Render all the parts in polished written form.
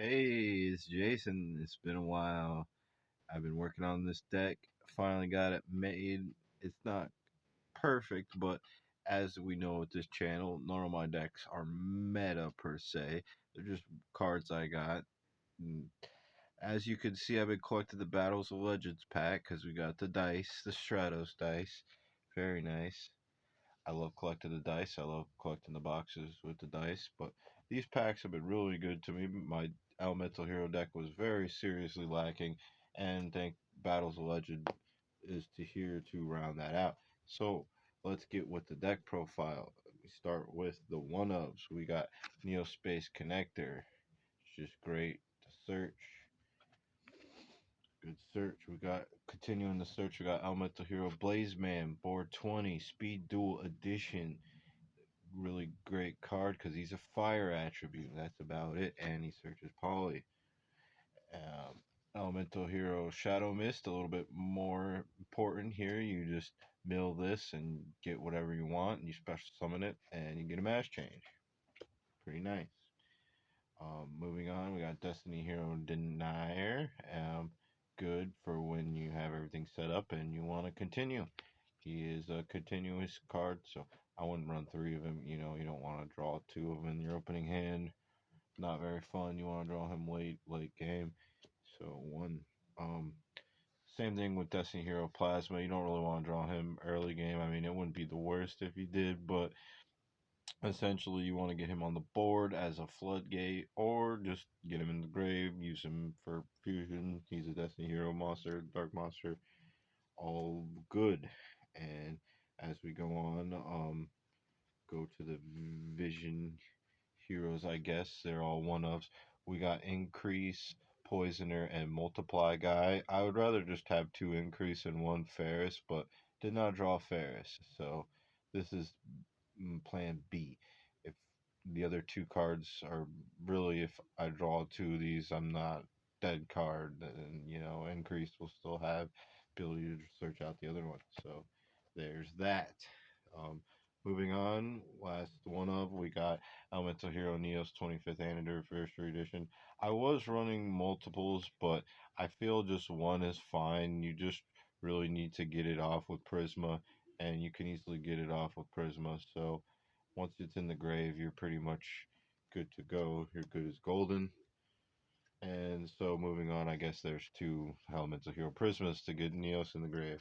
Hey, it's Jason. It's been a while. I've been working on this deck. Finally got it made. It's not perfect, but as we know with this channel, none of my decks are meta per se. They're just cards I got. And as you can see, I've been collecting the Battles of Legends pack because we got the dice, the Stratos dice. Very nice. I love collecting the dice. I love collecting the boxes with the dice. But these packs have been really good to me. My Elemental Hero deck was very seriously lacking, and thank Battles of Legend is to here to round that out. So let's get with the deck profile. We start with the one ofs. We got Neo Space Connector. It's just great to search. Good search. We got continuing the search. We got Elemental Hero Blaze Man, board 20, Speed Duel Edition. Really great card because he's a fire attribute. That's about it. And he searches Poly. Elemental Hero Shadow Mist, a little bit more important here. You just mill this and get whatever you want, and you special summon it, and you get a mass change. Pretty nice. Moving on, we got Destiny Hero Denier. Good for when you have everything set up and you want to continue. He is a continuous card, so I wouldn't run three of him. You don't want to draw two of them in your opening hand. Not very fun. You want to draw him late game. So one. Um, Same thing with Destiny Hero Plasma. You don't really want to draw him early game. I mean, it wouldn't be the worst if you did, but essentially you want to get him on the board as a floodgate, or just get him in the grave, use him for fusion. He's a Destiny Hero monster, dark monster, all good. And as we go on, go to the Vision heroes, I guess. They're all one ofs. We got Increase, Poisoner, and Multiply guy. I would rather just have two Increase and one Ferris, but did not draw Ferris. So this is plan B. If the other two cards are really, if I draw two of these, I'm not dead card, then, Increase will still have ability to search out the other one. So there's that. Um, Moving on, last one of we got Elemental Hero Neo's 25th Anniversary Edition. I was running multiples, but I feel just one is fine. You just really need to get it off with Prisma, and you can easily get it off with Prisma. So once it's in the grave, you're pretty much good to go. You're good as golden. And so moving on, I guess there's two Elemental Hero Prismas to get Neos in the grave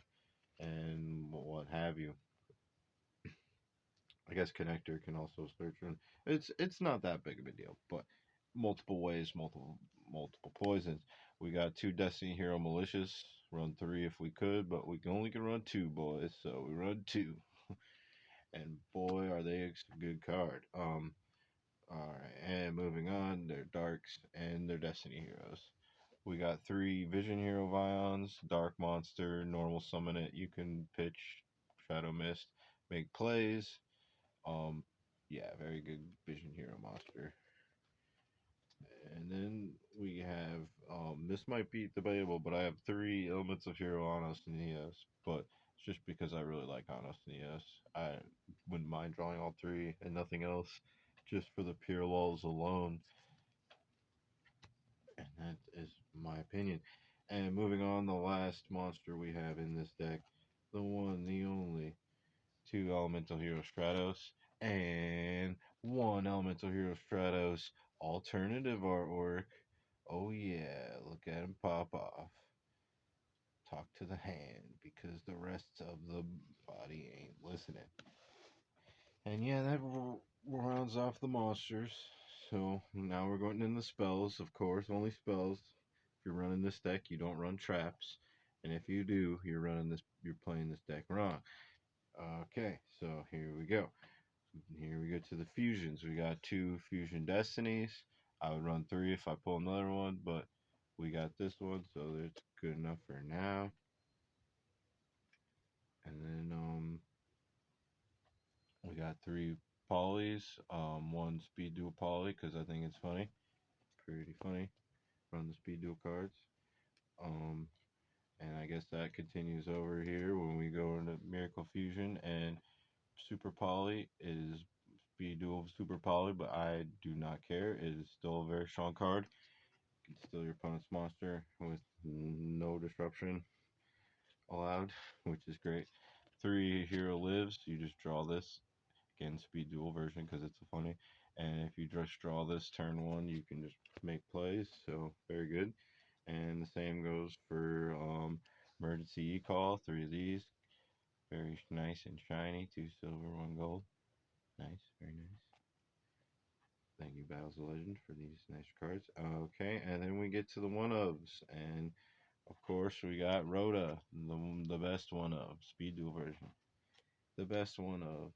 and what have you. I guess connector can also search and it's not that big of a deal, but multiple ways, multiple poisons. We got two Destiny Hero Malicious, run three if we could, but we can only can run two, boys, so we run two. And boy are they a good card. Alright, and moving on, they're darks and they're Destiny Heroes. We got three Vision Hero Vions, Dark Monster, normal summon it, you can pitch Shadow Mist, make plays. Um, yeah, very good Vision Hero monster. And then we have this might be debatable, but I have three Elements of Hero Anos Neos, but it's just because I really like Anos Neos. I wouldn't mind drawing all three and nothing else, just for the pure lulls alone. And that is my opinion. And moving on, the last monster we have in this deck, the one, the only, two Elemental Hero Stratos, and one Elemental Hero Stratos alternative artwork. Oh yeah, look at him pop off. Talk to the hand because the rest of the body ain't listening. And yeah, that rounds off the monsters. So now we're going into spells, of course, only spells. If you're running this deck, you don't run traps. And if you do, you're playing this deck wrong. Okay, so here we go. Here we go to the fusions. We got two fusion destinies. I would run three if I pull another one, but we got this one, so it's good enough for now. And then we got three polys. One speed dual poly because I think it's funny, pretty funny. Run the speed dual cards. Um, and I guess that continues over here when we go into Miracle Fusion, and Super Poly is Speed Dual Super Poly, but I do not care. It is still a very strong card. can steal your opponent's monster with no disruption allowed, which is great. 3 hero lives. You just draw this. Again, speed duel version because it's funny. And if you just draw this turn one, you can just make plays. So very good. And the same goes for emergency e-call. 3 of these. Very nice and shiny. 2 silver, 1 gold. Nice, very nice. Thank you, Battles of Legend, for these nice cards. Okay, and then we get to the one-ofs. And, of course, we got Rhoda, the best one-of. Speed Duel version. The best one-of.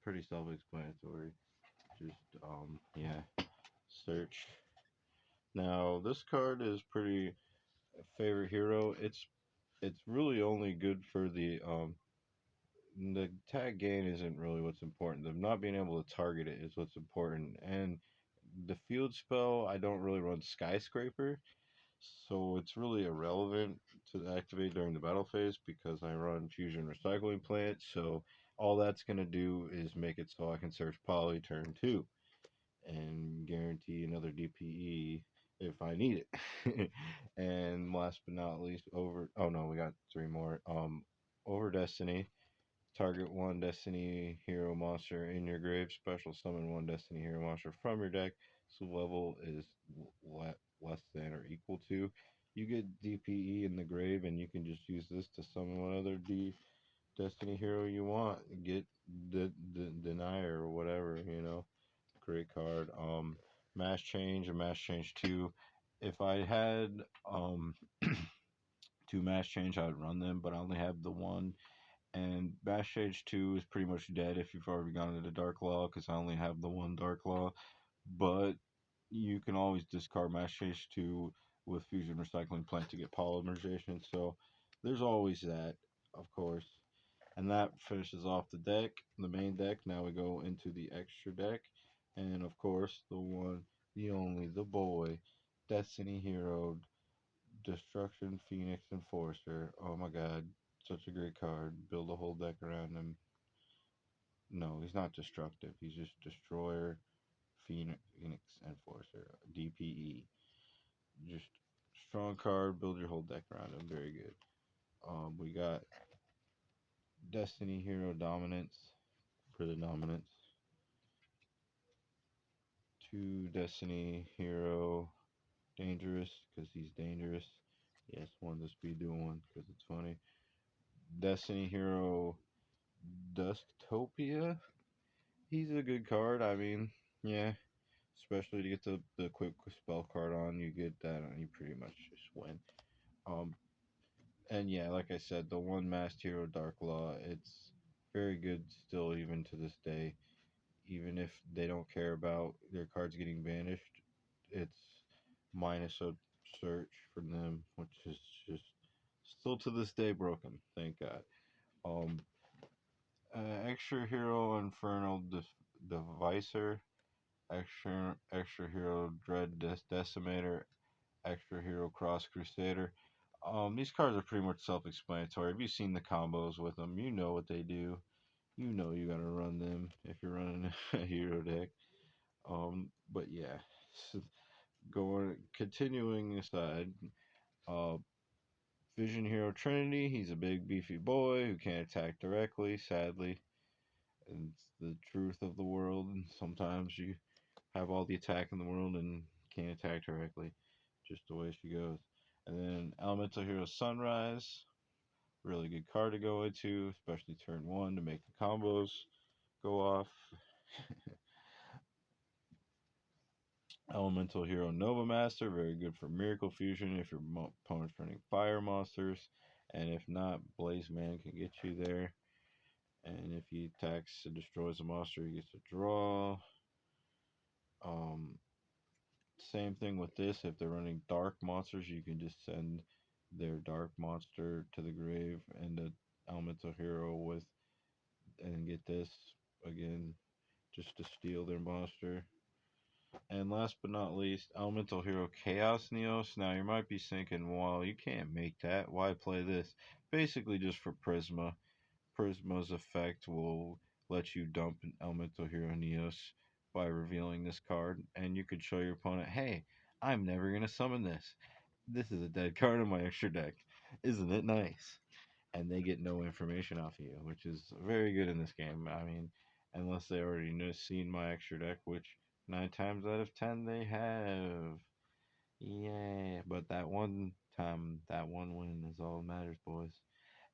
Pretty self-explanatory. Just, yeah, search. Now, this card is pretty favorite hero. It's really only good for the tag gain isn't really what's important. Them not being able to target it is what's important. And the field spell, I don't really run skyscraper, so it's really irrelevant to activate during the battle phase because I run fusion recycling plant. So all that's gonna do is make it so I can search poly turn 2 and guarantee another DPE if I need it. And last but not least, over. Oh no, we got 3 more. Over Destiny. Target 1 Destiny Hero monster in your grave. Special summon 1 Destiny Hero monster from your deck. So level is less than or equal to. You get DPE in the grave, and you can just use this to summon what other Destiny hero you want. Get the denier or whatever, you know. Great card. Mass change and mass change 2. If I had 2 mass change, I would run them, but I only have the one. And Bash Stage 2 is pretty much dead if you've already gone into Dark Law, because I only have the one Dark Law. But you can always discard Mash Stage 2 with Fusion Recycling Plant to get Polymerization. So there's always that, of course. And that finishes off the deck, the main deck. Now we go into the extra deck. And of course, the one, the only, the boy, Destiny Hero, Destruction Phoenix Enforcer. Oh my god, such a great card. Build a whole deck around him. No, he's not destructive. He's just Destroyer Phoenix Enforcer. DPE. Just strong card. Build your whole deck around him. Very good. We got Destiny Hero Dominance for the dominance. 2 Destiny Hero Dangerous because he's dangerous. Yes, 1 the speed duel one because it's funny. Destiny Hero Dusktopia. He's a good card. I mean, yeah, especially to get the quick spell card on, you get that, and you pretty much just win. Um, and yeah, like I said, the one Masked Hero Dark Law, it's very good still, even to this day. Even if they don't care about their cards getting banished, it's minus a search for them, which is just still to this day broken. Thank God. Um, Extra Hero Infernal Devicer, extra hero Dread Decimator, extra hero Cross Crusader. These cards are pretty much self-explanatory. If you've seen the combos with them, you know what they do. You know you gotta run them if you're running a hero deck. But yeah, continuing aside, uh, Vision Hero Trinity. He's a big beefy boy who can't attack directly. Sadly, it's the truth of the world. And sometimes you have all the attack in the world and can't attack directly. Just the way she goes. And then Elemental Hero Sunrise. Really good card to go into, especially turn 1 to make the combos go off. Elemental Hero Nova Master. Very good for Miracle Fusion if your opponent's running fire monsters. And if not, Blaze Man can get you there. And if he attacks and destroys a monster, he gets a draw. Um, Same thing with this. If they're running dark monsters, you can just send their dark monster to the grave and the elemental hero with, and get this again, just to steal their monster. And last but not least, elemental hero Chaos Neos. Now you might be thinking, well, you can't make that. Why play this? Basically, just for Prisma. Prisma's effect will let you dump an Elemental Hero Neos by revealing this card, and you could show your opponent, hey, I'm never gonna summon this. This is a dead card in my extra deck. Isn't it nice? And they get no information off of you, which is very good in this game. I mean, unless they already know seen my extra deck, which 9 times out of 10 they have. Yeah, but that one time, that one win is all that matters, boys.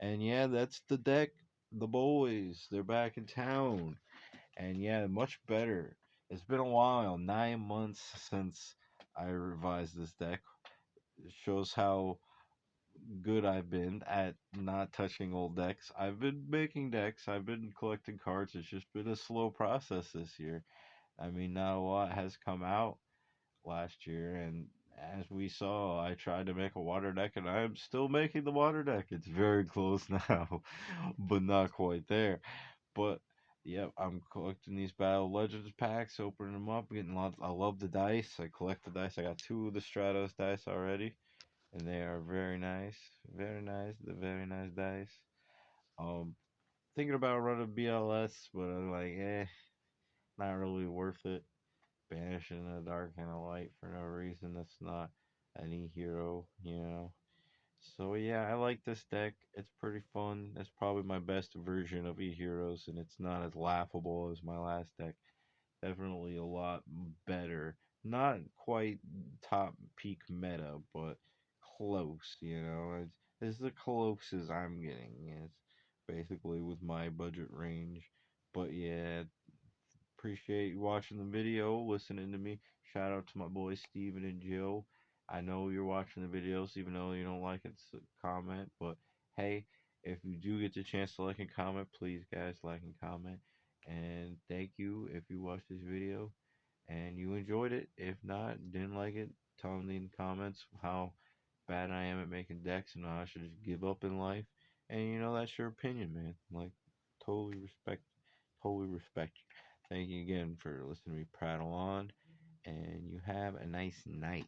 And yeah, that's the deck. The boys, they're back in town. And yeah, much better. It's been a while, 9 months since I revised this deck. It shows how good I've been at not touching old decks. I've been making decks, I've been collecting cards. It's just been a slow process this year. I mean, not a lot has come out last year, and as we saw, I tried to make a water deck, and I'm still making the water deck. It's very close now, but not quite there. But yep, I'm collecting these Battle Legends packs, opening them up, getting lots. I love the dice. I collect the dice. I got two of the Stratos dice already, and they are very nice, very nice. The very nice dice. Um, Thinking about running BLS, but I'm like, not really worth it. Banishing the dark and the light for no reason. That's not any hero, you know. So yeah, I like this deck. It's pretty fun. It's probably my best version of e-heroes, and it's not as laughable as my last deck. Definitely a lot better. Not quite top peak meta, but close. You know, it's the closest I'm getting. It's basically with my budget range. But yeah, appreciate you watching the video, listening to me. Shout out to my boys Steven and Jill. I know you're watching the videos, even though you don't like it, so comment. But hey, if you do get the chance to like and comment, please, guys, like and comment. And thank you if you watched this video and you enjoyed it. If not, didn't like it, tell me in the comments how bad I am at making decks and how I should just give up in life. And you know, that's your opinion, man. Like, totally respect, totally respect. Thank you again for listening to me prattle on, and you have a nice night.